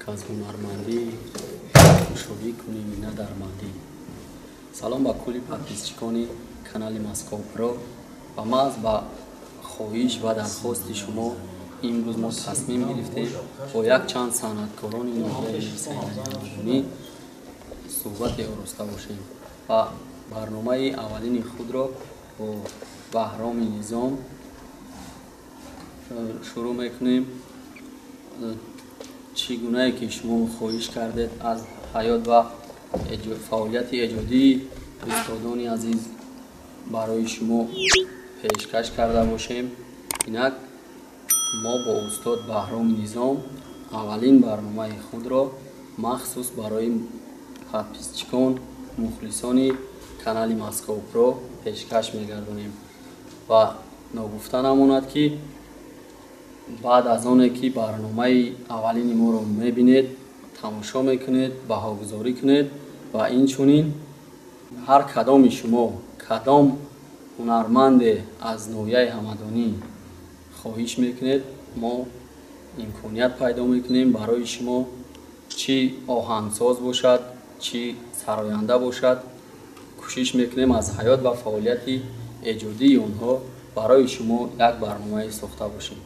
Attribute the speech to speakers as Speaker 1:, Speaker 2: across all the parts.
Speaker 1: که از هنرمندی خوشحالی کنیم نه درمندی. سلام با کلی پادپیسچیکانی کانال مسکو پرو و محض با خواهش و درخواست شما امروز ما تصمیم گرفتیم با یک چند صنعتکاران ناحیه سیلانی صحبت آراسته باشیم و برنامه اولین خود را با بهرام نظام شروع میکنیم. چگونه که شما خواهش کردید از حیات و فعالیت ایجادی استادان عزیز برای شما پیشکش کرده باشیم. اینک ما با استاد بهرام نظام اولین برنامه خود را مخصوص برای پادپیسچیکان مخلصان کانال مسکو پرو پیشکش میگردانیم و نگفته نماند که بعد از آن که برنامه اولین ما را میبینید تماشا میکنید بهاگذاری کنید و این چونین هر کدام شما کدام هنرمند از ناحیه همدانی خواهش میکنید ما امکانیت پیدا میکنیم برای شما، چی آهنگساز باشد چی سراینده باشد، کوشش میکنیم از حیات و فعالیت ایجادی اونها برای شما یک برنامه ساخته باشیم.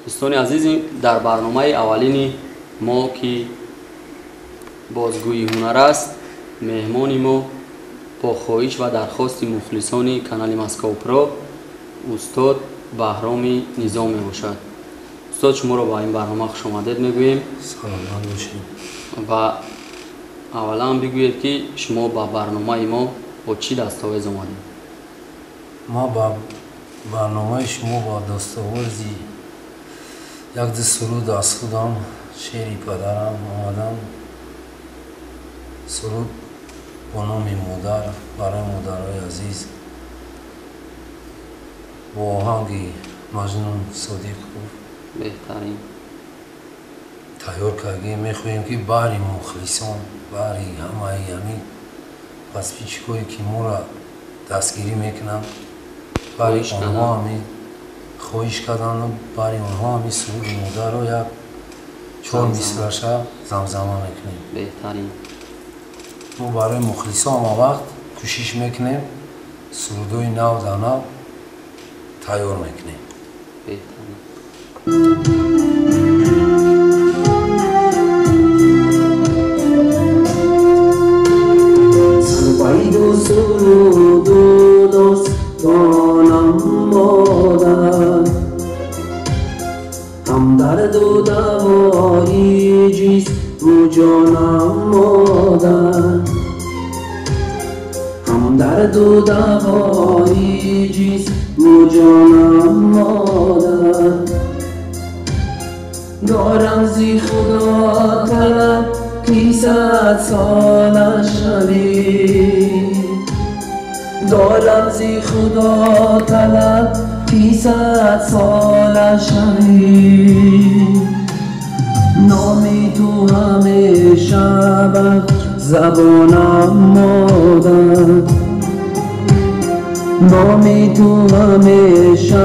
Speaker 1: دوستان عزیز، در برنامه اولین ما که بازگوی هنر است، مهمان ما با خواهش و درخواست مخلصان کانال مسکو پرو استاد بهرام نظام می باشد. استاد شما را با این برنامه خوش آمدید میگوییم.
Speaker 2: سلام باشید.
Speaker 1: و اولا بگویید که شما با برنامه ما با چی دستاویز آمدید؟
Speaker 2: ما با برنامه شما با دستاویزی یک دو سرود از خودم شعری پدرم آمدم سرود با نام مادر برای مادرای عزیز با آهنگ مجنون صادق پور
Speaker 1: بهترین
Speaker 2: تیار کردیم. میخواهیم که باری مخلصان باری همه همین پادپیسچیکایی که ما را دستگیری میکنم باری آنها همین خواهش کردن برای آنها همین سرود مادر رو یک 4 مثلش زمزمه میکنیم.
Speaker 1: بهترین
Speaker 2: ما برای مخلصان ما وقت کوشش میکنیم سرودای نو در نو تیار میکنیم.
Speaker 1: بهترین
Speaker 3: سرباید و سرود و داستانم مادر همدرد و دوای جسم و جانم مادر همدرد و دوای جسم و جانم مادر دارم زی خدا طلب که 100 سالش شوی دارم زی خدا طلب که 100 سالش شوی نامی تو همیشه بر زبانم مادر نامی تو همیشه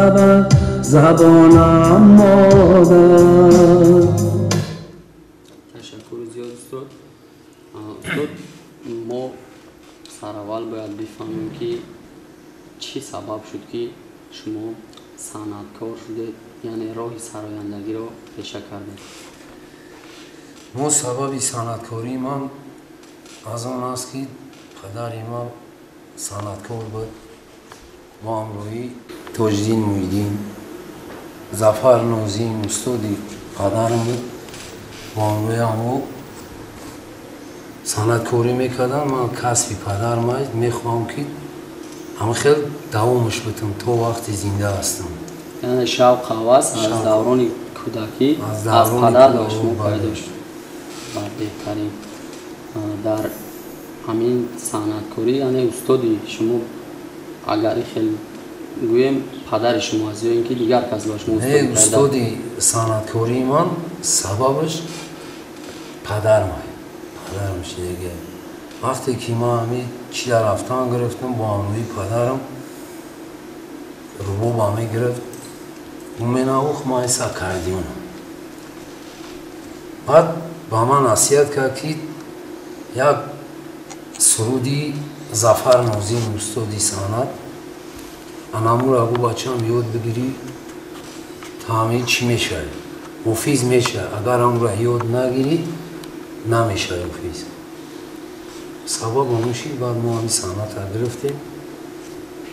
Speaker 3: بر زبانم مادر.
Speaker 1: تشکر زیاد استاد. استاد ما سراول باید بفهمیم که چی سبب شد که شما صنعتکار شدید، یعنی راه سرایندگی را پیشه کردید؟
Speaker 2: ما سبب صنعتکاری من از آن است که پدر ما صنعتکار بود. ما امروی تاجدین محیدین ظفر نازیم استادی پدرم بود. با امروی همو صنعتکاری میکردن. من کسبی پدرم میخواهم که همه خیلی دوامش بتم تا وقتی زنده هستم.
Speaker 1: یعنی شوق هوس از دوران کودکی از پدر داشت پیدا شد. بهترین در همین صنعتکاری یعنی استادی شما اگر خیلی گویم پدر شما از یا اینکه دیگر کس باش
Speaker 2: نه استادی صنعتکاری من سببش پدرم دیگه. وقتی که ما همین چی در رفتن گرفتم با امروی پدرم با میگرفت و مناوخ ما ایسا کردیم بعد با من نصیحت کرد که یک سرودی ظفر نوزین استادی سند انامو را گو بچه هم یاد بگیری تا همه چی میشه مفیز میشه اگر هم را یاد نگیری نمیشه مفیز سبب هموشید بعد ما همی سند را گرفتیم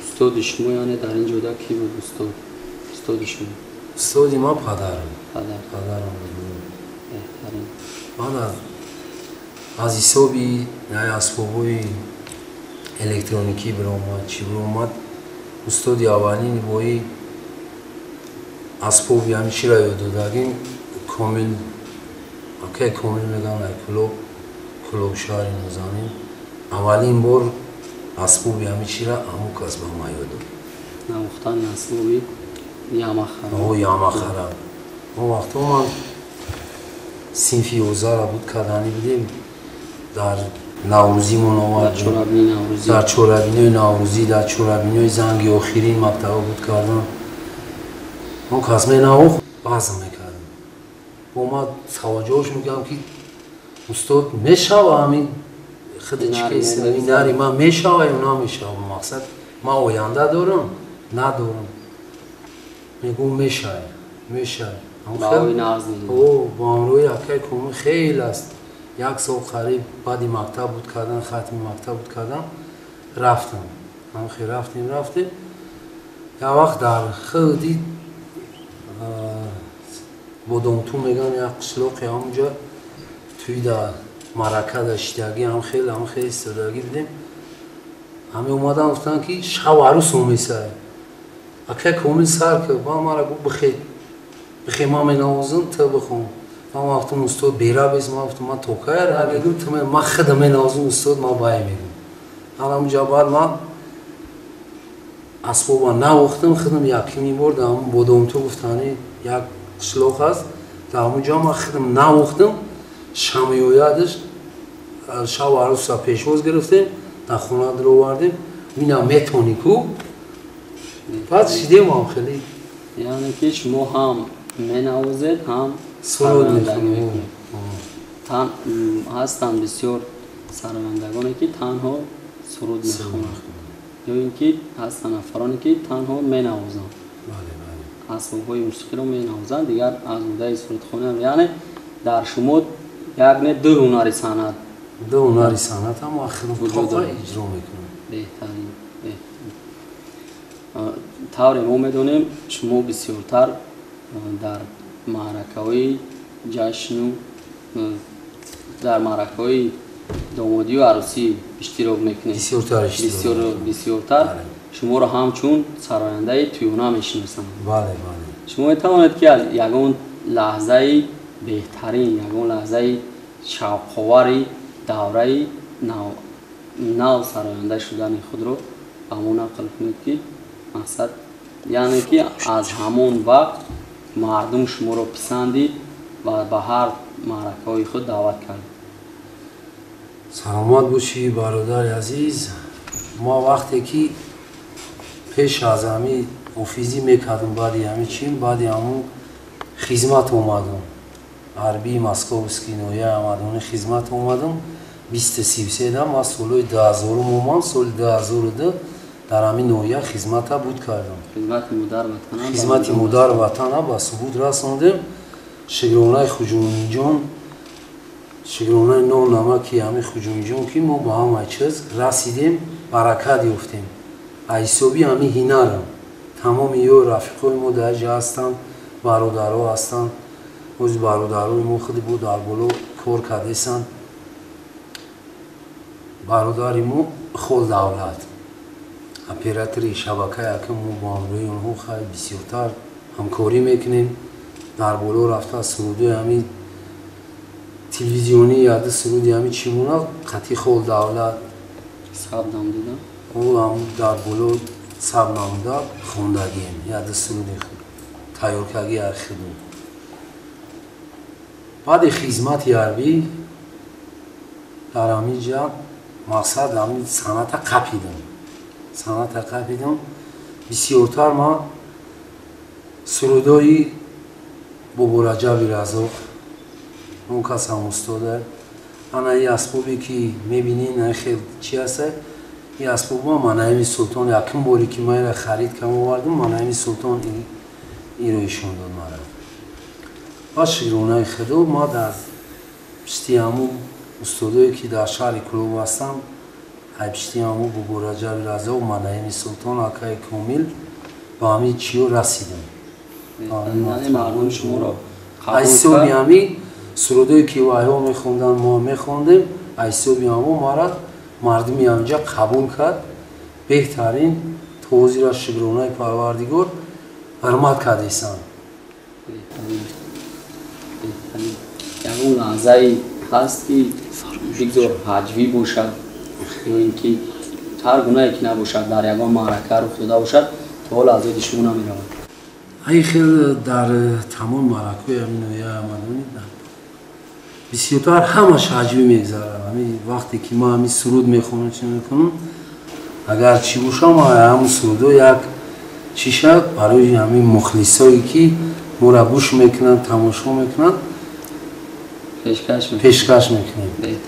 Speaker 1: استاد شما یعنی در این جدا کی بود استاد شما؟
Speaker 2: استادی ما پدرم
Speaker 1: پدرم
Speaker 2: بعد از حسابی اسبابای الکترونیکی برآمد چی برآمد استادی اولین بایی اسبابی همیشه را یاد دادیم کامل اکی کامل میگم کلوب شهر نزانیم اولین بار اسبابی همیشه را همون کس به ما یاد داد
Speaker 1: نمختن اسبابی
Speaker 2: یامخه را اون وقتا من صنف 11 را بود کردنی بودیم در نوروزیمون آمد در چوربینی نوروزی در چوربینی زنگی آخرین مکتب بود کردم اون کس می نوخ بازم میکردم با ما توجهش میکنم که استاد میشوه همین خیلی چیکه این نری من میشوه یا نمیشوه مقصد ما آینده دارم ندارم میگم میشه با امروی اکی کمی خیلی است یک سال قریب بعدی مکتب بود کردن ختم مکتب بود کردم رفتم خیلی رفتیم یک وقت در خیلی بودمتون میگن یک قشلاقی همونجا توی در مرکه داشتگی هم خیلی استعدادی بودیم همه اومدن گفتن که شب عروس میسه اکی کمی سر که با مرا گفت بخی ما می نوازم تا بخون ما وقتم استاد بیره بیز ما وقتم من توکه را بگم تو من خدا می نوازم استاد ما بای میگم حالا اونجا بعد من اسبابا نوختم خودم یکی می بردم بودم تو گفتنی یک قشلاق هست در اونجا من خودم نوختم شمی و یادش شب عروس را پیشواز گرفتیم در خونه در آوردیم مینا میتونی کو بعد شیدیم هم خیلی
Speaker 1: یعنی که شما هم منوازید هم
Speaker 2: سرودندگی
Speaker 1: میکنید هستن بسیار سرودندگانی که تنها سرود میخونند یا اینکه هستن افرانی که تنها منوازند اسباب‌های موسیقی رو مینوازند دیگر از عهده سرودخوانی یعنی در شما یک دو هنری صنعت
Speaker 2: هم آخر وجود اجرا میکنم
Speaker 1: بهترین طور ما میدونیم شما بسیارتر در معرکه‌های جشن و در معرکه‌های دامادی و عروسی اشتراک میکنید بسیارتر شما را همچون سراینده تویونا میشناسند
Speaker 2: بله
Speaker 1: شما میتوانید که از یگان لحظه بهترین یگان لحظه شوق‌آور دوره نو سراینده شدن خود رو به ما نقل کنید که مقصد یعنی که از همون وقت مردم شما رو پسندید و به هر معرکه‌های خود دعوت کرد.
Speaker 2: سلامت باشی برادر عزیز. ما وقتی که پیش از همی اوفیزی میکردم بعدی همی چیم بعدی همون خدمت اومدم عربی مسکووسکی نویه آمدم خدمت اومدم 23 دم از سال 2000 مومان سال 2002 در همین نویه خدمت بود کردم. خدمت مادر وطن با ثبوت رساندم. شگرانه خجونی جان شگرانه نام نمکی همه خجونی جان که ما با همه چیز رسیدیم برکت یافتیم. حسابی همین هنرم تمام یه رفیقای ما در جا هستند برادرها هستند از برادرهای ما خودی بود در بالا کار کردیسند برادری ما خود دولت اپراتوری شبکه که ما با همراهی اونها خیلی بسیارتر همکاری میکنیم در بالا رفته سرودی همین تلویزیونی یاد سرودی همین چیمونا خطی خود دولت
Speaker 1: سب نام دیدم
Speaker 2: او هم در بالا سب نام داد خوندگیم یاد سرودی تیارکگی ارخیدون بعد خدمت عربی در همین جا مقصد همین صنعت قپیدم بسیارتر ما سرودایی بابا رجب رزاق اون کس هم استاده. انا این اسبابی که میبینین خیلی چی هسته؟ این اسباب ها منعیمی سلطان یکم باری که من را خرید کم آوردم منعیمی سلطان این رو ایشون داد مرا. از شیرونه خدا ما در پشتی همون استادایی که در شهر کلوب هستم های پشتی همون بابا رجب رزاق منعیمی سلطان اکای کامل با همین چیو رسیدم.
Speaker 1: یعنی مردم شما را قبول
Speaker 2: ایسوبی
Speaker 1: کرد.
Speaker 2: همی سرودایی که وایها میخوندن ما میخوندیم ایسوبی همو ما را مردمی همجا قبول کرد. بهترین توضیح را شکرانه پروردگار حرمت کردیسان.
Speaker 1: یعنی اون لحظه هست که بگذار حجوی باشد یا اینکه هر گناهی که نباشد در یگان معرکه رخ داده باشد تا حال از شما نمیرود.
Speaker 2: ای خیلی در تمام معرکه همین نویه آمدونی بسیارتر همش حجوی میگذاره. همین وقتی که ما همین سرود میخونیم چی میکنیم اگر چی باشم همون سرودو یک چی شد برای همین مخلصایی که مربوش میکنن تماشا میکنن پیشکش میکنیم.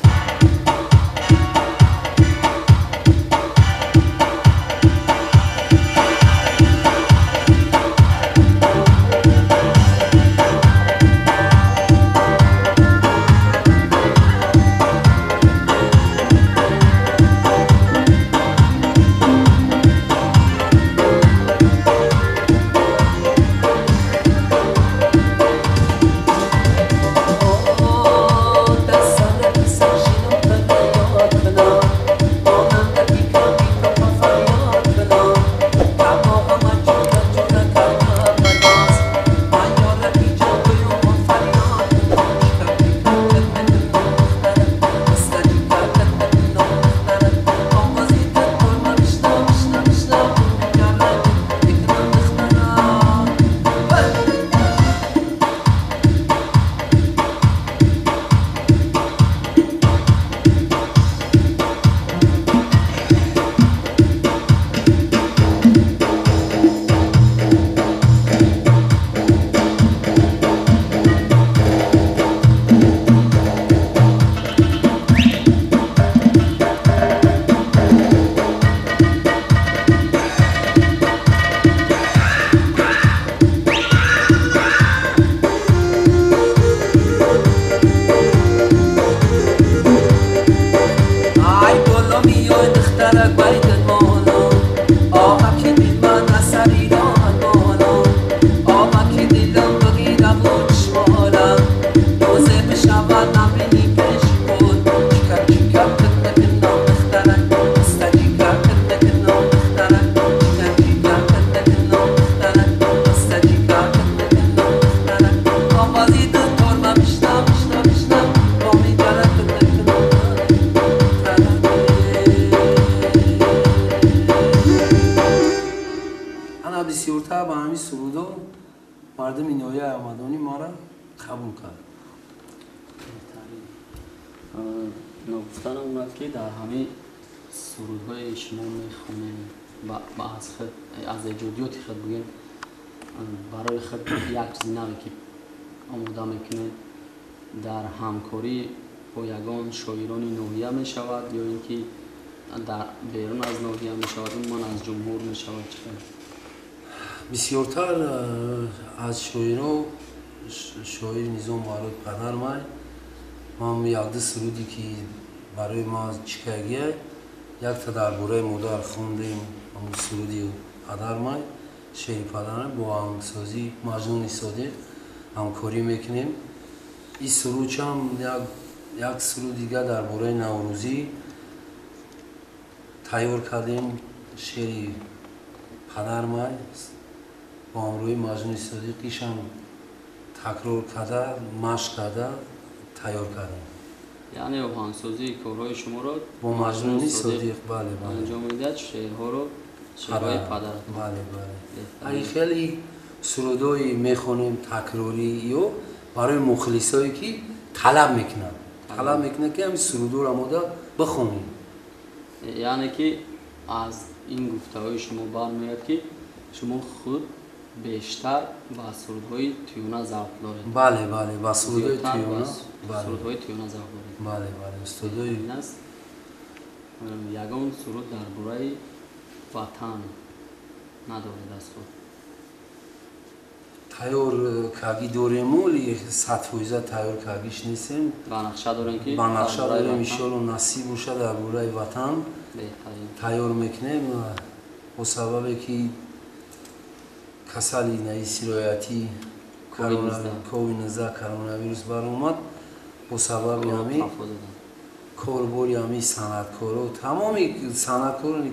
Speaker 2: بسیارتر با همین سرودا مردم اینویه آمدانی ما را قبول کرد.
Speaker 1: نگفتن اون که در همه سرودهای شما میخونیم و از ایجادیات خود بگیم برای خود یک چیزی نوی که آماده میکنید در همکاری با یگان شاعران نوحیه میشود یا اینکه در بیرون از نوحیه میشود اون من از جمهور میشود چطور؟
Speaker 2: بسیارتر از شاعران شاعر نظام برای پدر من یک دو سرودی که برای ما چکگیه یک تا درباره مادر خوندیم همون سرودی پدر من شعر پدر با آهنگسازی مجنون صادق همکاری میکنیم. این سرود هم یک سرود دیگه درباره نوروزی تیار کردیم شعر پدر من با همروی مجنون صادقیش هم تکرار کرده مشق کرده تیار کردیم.
Speaker 1: یعنی آهنگسازی کارهای شما را
Speaker 2: با مجنون صادق بله
Speaker 1: انجام میدهد شعرها رو شعرهای پدر
Speaker 2: بله. این خیلی سرودایی میخونیم تکراری یا برای مخلصایی که طلب میکنن که همین سرودو را ماده بخونیم.
Speaker 1: یعنی که از این گفته های شما برمیاد که شما خود бештар ба сурудҳои тӯёна завқ доред.
Speaker 2: бале бале ба сурудҳои
Speaker 1: Зиёдтар ба
Speaker 2: тӯёна бале
Speaker 1: сурудҳои тӯёна завқ доред.
Speaker 2: бале бале устодои
Speaker 1: ин аст ягон суруд дар бораи ватан надоред аз худ.
Speaker 2: тайёр кагӣ дорему ли 100% тайёр кагиш нестем.
Speaker 1: ба нақша дорем ки
Speaker 2: ба нақша
Speaker 1: дар бораи
Speaker 2: дорем
Speaker 1: ватан
Speaker 2: иншоалло насиб боша дар бораи ватан
Speaker 1: беҳтарин.
Speaker 2: тайёр мекунем бо сабабе ки касали наи сироятӣ COVID-19 коронавирус баромад бо сабаби ҳамин корбори ҳамин санъаткоро тамоми санъаткорони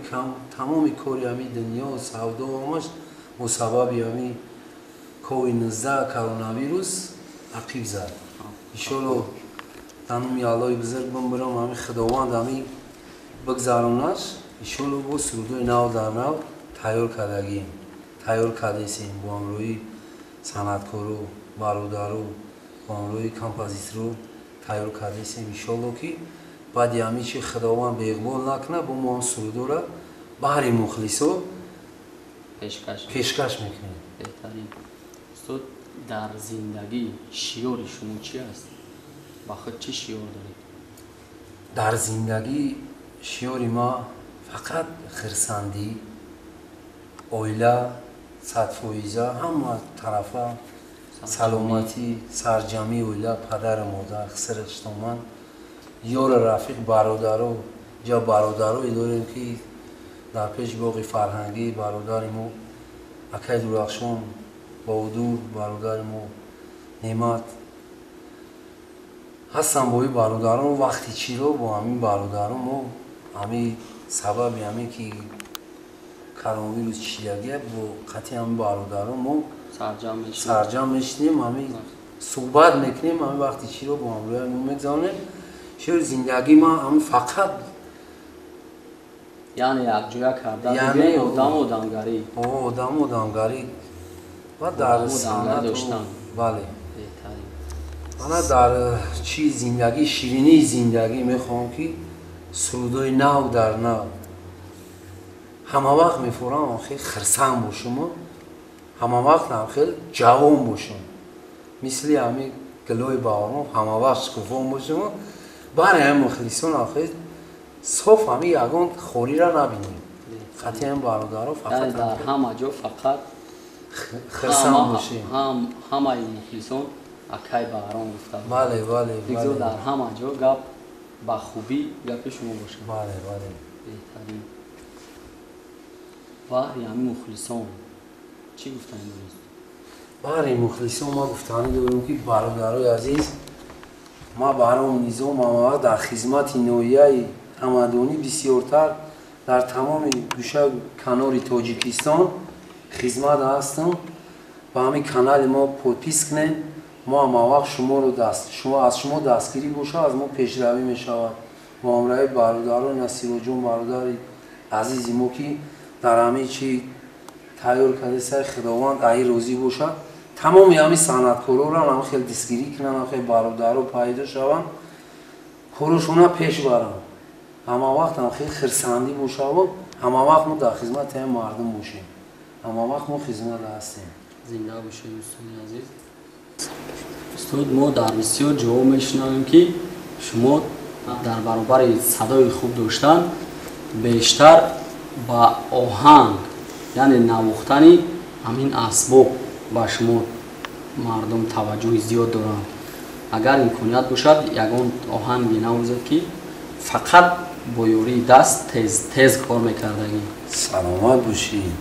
Speaker 2: тамоми кори ҳамин дунё савдо ҳамаш бо сабаби ҳамин COVID-19 коронавирус ақиб зад. иншоалло таноми аллоҳи бузург бимбирам ҳамин худованд ҳамин бигзаронаш иншоалло бо сурудҳои нав дар нав тайёр кардагием тайёр кардесем бо ҳамроҳи санъаткоро бародару бо ҳамроҳи композиторо тайёр кардесем иншоалло ки баъди ҳамин чи худованд беиқбол накунад бо мо ҳам сурудҳоро баҳри мухлисо пешкаш мекунем.
Speaker 1: беҳтарин. устод дар зиндагӣ шиёри шумо чӣ аст? ба худ чӣ шиёр доред?
Speaker 2: дар зиндагӣ шиёри ма фақат хирсандӣ оила 100% ҳама тарафа саломатӣ сарҷамии оила падару модар хисратштоманд ёру рафиқ бародаро ҷа бародарое дорем ки дар пеш боғи фарҳангӣ бародари мо акай дурахшон бовдур бародари мо неъмат ҳастан. бо ин бародарон вақти чиро бо ҳамин бародарон мо ҳамин сабаби ҳамин ки коронавирус чиягия бо қатъи ҳамин бародарон мо сарҷам мешинем ҳамин суҳбат мекунем ҳамин вақти чиро бо ҳамроҳи мо мегузаронем. шӯр зиндагӣ ма ҳамин фақат
Speaker 1: яъне якҷоя карда одаму одамгарӣ
Speaker 2: одаму одамгарӣ ва дар санъат
Speaker 1: доштан.
Speaker 2: бале
Speaker 1: беҳтарин.
Speaker 2: мана дар чи зиндагӣ ширинии зиндагӣ мехоҳам ки сурудҳои нав дар нав ҳама вақт мефурам хел хирсанг бошум ҳама вақт ҳам хел ҷавон бошум мисли ҳамин гулои баҳорон ҳама вақт шукуфон бошум бари ҳамин мухлисон хел соф ҳамин ягон хориро набинем. қатъи ҳамин бародаро
Speaker 1: яъне дар ҳама ҷо фақат
Speaker 2: хирсанг бошем.
Speaker 1: ҳамаи мухлисон акай баҳрон гуфта
Speaker 2: бале бале
Speaker 1: бигзор дар ҳама ҷо гап ба хубӣ гапи шумо бошад.
Speaker 2: бале бале
Speaker 1: беҳтарин. баҳри ҳамин мухлисон чӣ гуфтани доред?
Speaker 2: баҳри мухлисон ма гуфтанӣ дорем ки бародарои азиз ма баҳром низом ҳамавақт дар хизмати ноҳияи ҳамадонӣ бисёртар дар тамоми гӯшаю канори тоҷикистон хизмат ҳастам. ба ҳамин канали мо подпис кунем мо ҳамавақт шуморо аз шумо дастгирӣ бошад аз мо пешравӣ мешавад бо ҳамроҳи бародарои насироҷон бародари азизи мо ки дар ҳамин чи тайёр карда сари худованд аи розӣ бошад тамоми ҳамин санъаткороро ҳам хел дастгирӣ кунанд хел бародаро пайдо шаванд корушона пеш баранд ҳамавақт ҳам хел хирсандӣ бошаву ҳамавақт мо дар хизмати ҳамин мардум бошем ҳамавақт мо хизмат ҳастем.
Speaker 1: зинда бошед устоди азиз. устод мо дар бисёр ҷоҳо мешунавем ки шумо дар баробари садои хуб доштан бештар ба оҳанг яъне навохтани ҳамин асбоб ба шумо мардум таваҷҷӯҳи зиёд доранд. агар имконият бошад ягон оҳанги навозед ки фақат бо ёрии даст тез кор мекардагӣ.
Speaker 2: саломат бошед.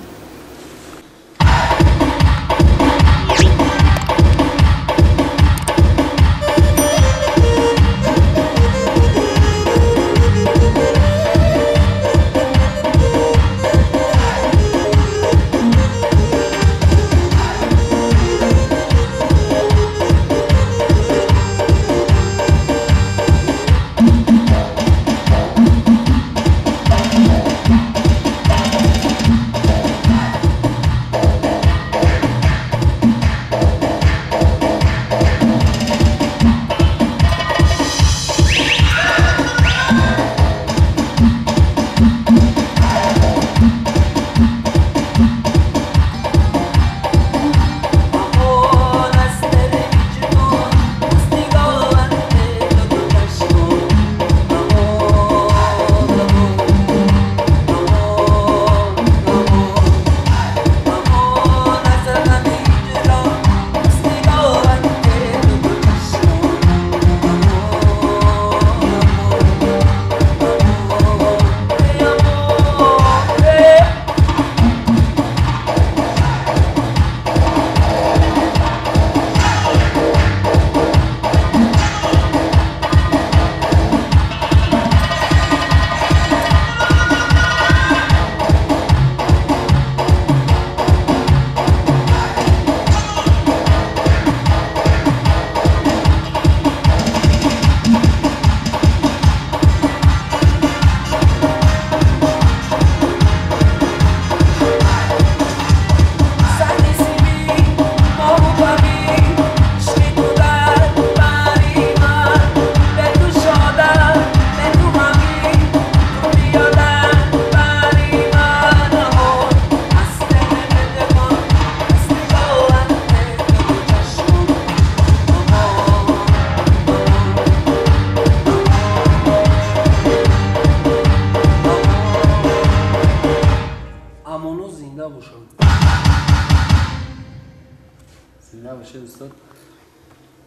Speaker 1: ببخشید استاد.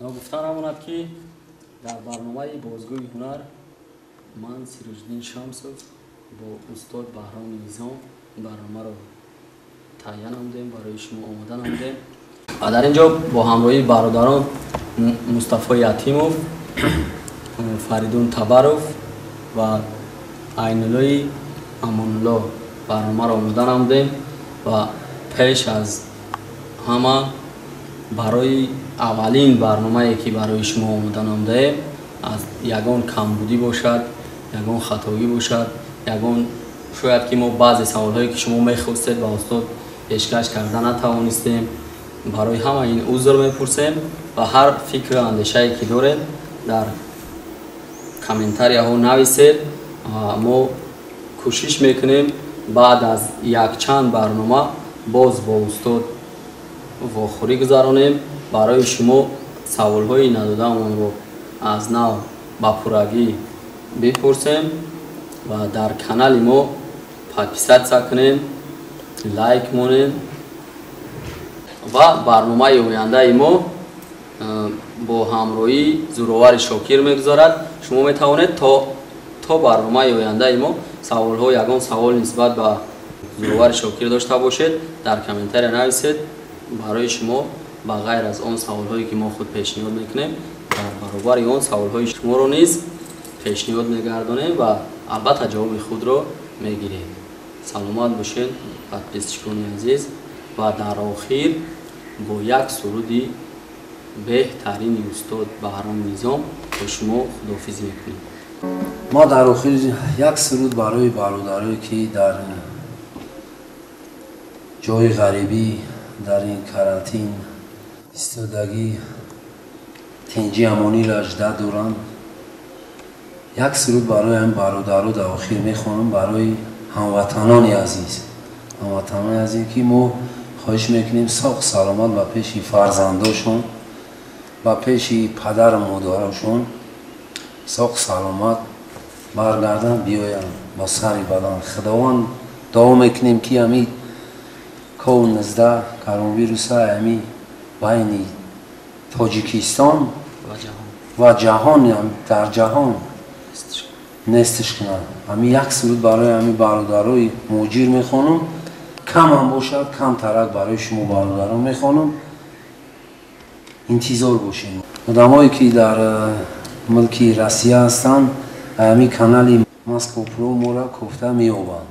Speaker 1: گفتن هموند که در برنامه بازگوی هنر من سیروجدین شمسов با استاد بهرام نظام برنامه رو تعیین نمودیم، برای شما آماده نمودیم و در اینجا با همراهی برادران مصطفی یتیمov، فریدون تبرov و عین‌الله امان‌الله برنامه رو آماده نمودیم و پیش از همه برای اولین برنامه‌ای که برای شما آماده نموده از یگان کمبودی باشد، یگان خطایی باشد، یگان شاید که ما بعضی سوال‌هایی که شما می‌خواستید با استاد پیشکش کرده نتوانستیم، برای همه این عذر می‌پرسیم و هر فکر و اندیشه‌ای که دارید در کامنتاری ها نویسید و ما کوشش میکنیم بعد از یک چند برنامه باز با استاد واخوری گذرانیم برای شما سوال‌های نداده‌مان رو از نو با پورگی بپرسیم و در کانال ما پادپیسات کنیم، لایک مونیم و برنامه آینده ما با همراهی زورآور شاکر میگذارد. شما میتوانید تا برنامه آینده ما سوال‌ها یگان سوال نسبت به زورآور شاکر داشته باشید در کامنتر نویسید. برای شما با غیر از آن سوال‌هایی که ما خود پیشنهاد میکنیم در برابر آن سوال‌های شما رو نیز پیشنهاد میگردانیم و البته جواب خود رو میگیریم. سلامت باشید پادپیسچکان عزیز و در آخر با یک سرودی بهترین استاد بهرام نظام با شما خداحافظی میکنیم.
Speaker 2: ما در آخر یک سرود برای برادرایی که در جای غریبی در این کرانتین ایستادگی تنجی امانی را اجده دارند، یک سرود برای این برادرها در آخر میخوانم، برای هموطنان عزیز که ما خواهش میکنیم ساق سلامت و پیش فرزنداشون و پیش پدر و مادرشون ساق سلامت برگردن بیاین با سری بدن. خداوند دعا میکنیم که همین کون 19 کرونا ویروس همین بین تاجیکستان و جهان در جهان نستش کنن. همین یک سرود برای همین برادرای موجیر میخوانم، کم هم باشد کم ترک برای شما برادران میخوانم، انتظار باشین. آدمایی که در ملک روسیه هستن همین کانال مسکو پرو مورا گفته میابند.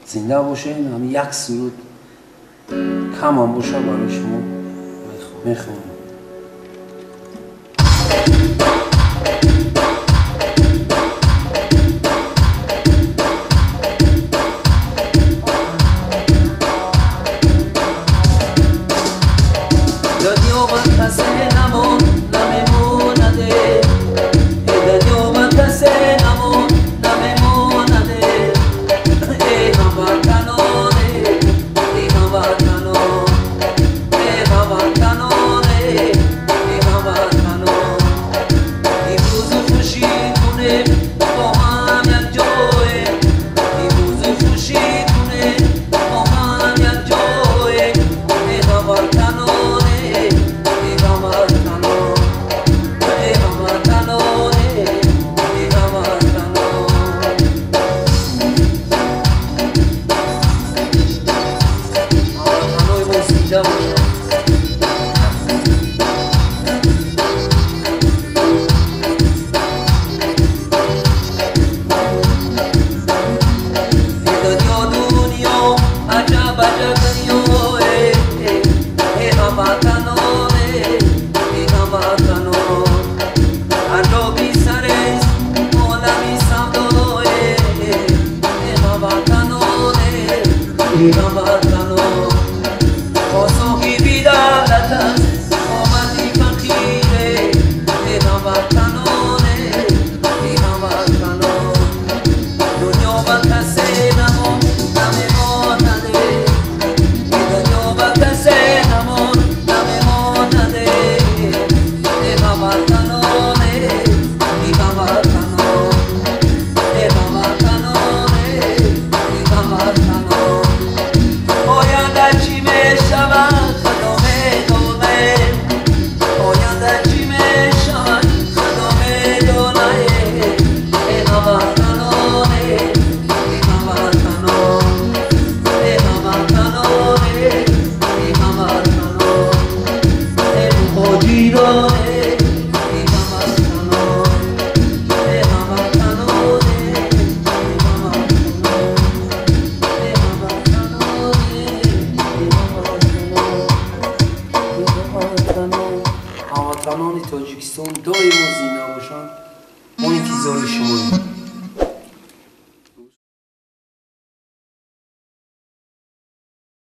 Speaker 2: زنده باشین. همین یک سرود کم هم باشد برای شما میخوانم. هموطنان تاجیکستان دائما زنده باشند. ما انتظار شماییم.